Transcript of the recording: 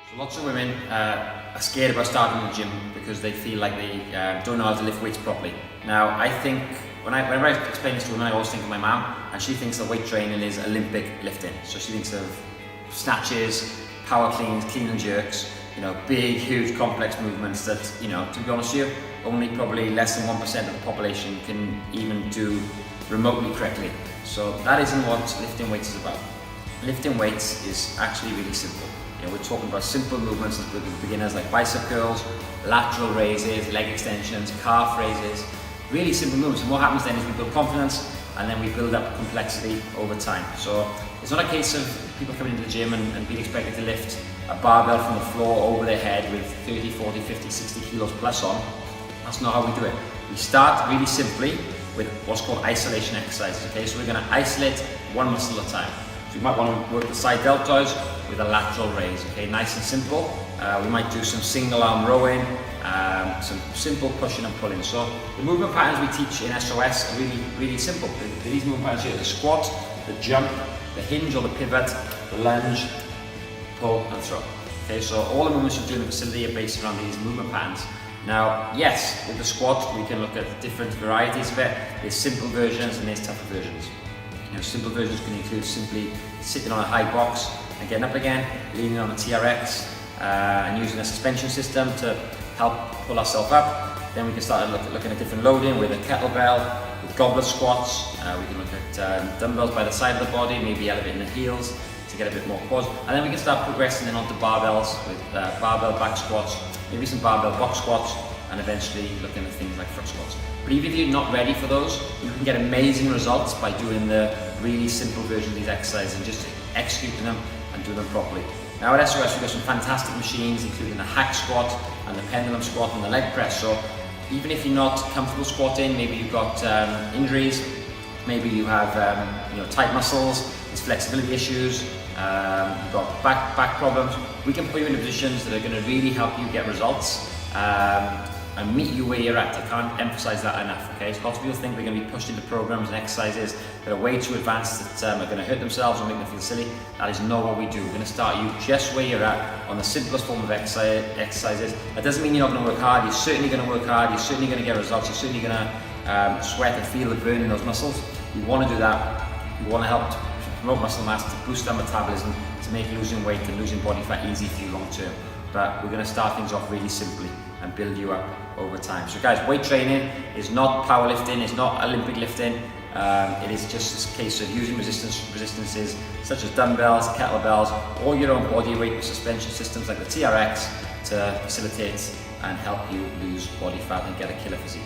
So lots of women are scared about starting the gym because they feel like they don't know how to lift weights properly. Now, I think whenever I explain this to women, I always think of my mum, and she thinks that weight training is Olympic lifting. So she thinks of snatches, power cleans, clean and jerks, big, huge, complex movements that, to be honest with you, only probably less than 1% of the population can even do remotely correctly. So that isn't what lifting weights is about. Lifting weights is actually really simple. We're talking about simple movements for beginners like bicep curls, lateral raises, leg extensions, calf raises, really simple moves. And what happens then is we build confidence and then we build up complexity over time. So it's not a case of people coming into the gym and being expected to lift a barbell from the floor over their head with 30, 40, 50, 60 kilos plus on. That's not how we do it. We start really simply with what's called isolation exercises, okay? So we're gonna isolate one muscle at a time. So you might want to work the side deltoids with a lateral raise, okay? Nice and simple. We might do some single arm rowing, some simple pushing and pulling. So the movement patterns we teach in SOS are really, really simple. These movement patterns here, the squat, the jump, the hinge or the pivot, the lunge, pull and throw. Okay, so all the movements you do in the facility are based around these movement patterns. Now, yes, with the squat, we can look at different varieties of it. There's simple versions and there's tougher versions. Simple versions can include simply sitting on a high box and getting up again, leaning on a TRX and using a suspension system to help pull ourselves up. Then we can start looking at different loading with a kettlebell, with goblet squats. We can look at dumbbells by the side of the body, maybe elevating the heels to get a bit more quads. And then we can start progressing then onto barbells with barbell back squats, maybe some barbell box squats, and eventually looking at things like front squats. But even if you're not ready for those, you can get amazing results by doing the really simple version of these exercises and just executing them and doing them properly. Now at SOS we've got some fantastic machines, including the hack squat and the pendulum squat and the leg press. So even if you're not comfortable squatting, maybe you've got injuries, maybe you have tight muscles, there's flexibility issues, you've got back problems, we can put you in positions that are going to really help you get results and meet you where you're at. I can't emphasize that enough, okay? So lots of people think they're going to be pushed into programs and exercises that are way too advanced that are going to hurt themselves or make them feel silly. That is not what we do. We're going to start you just where you're at on the simplest form of exercises. That doesn't mean you're not going to work hard. You're certainly going to work hard. You're certainly going to get results. You're certainly going to sweat and feel the burn in those muscles. We want to do that. We want to help to promote muscle mass, to boost our metabolism, to make losing weight and losing body fat easy for you long term. But we're going to start things off really simply and build you up over time. So guys, weight training is not powerlifting, it's not Olympic lifting. It is just this case of using resistances such as dumbbells, kettlebells, or your own body weight with suspension systems like the TRX to facilitate and help you lose body fat and get a killer physique.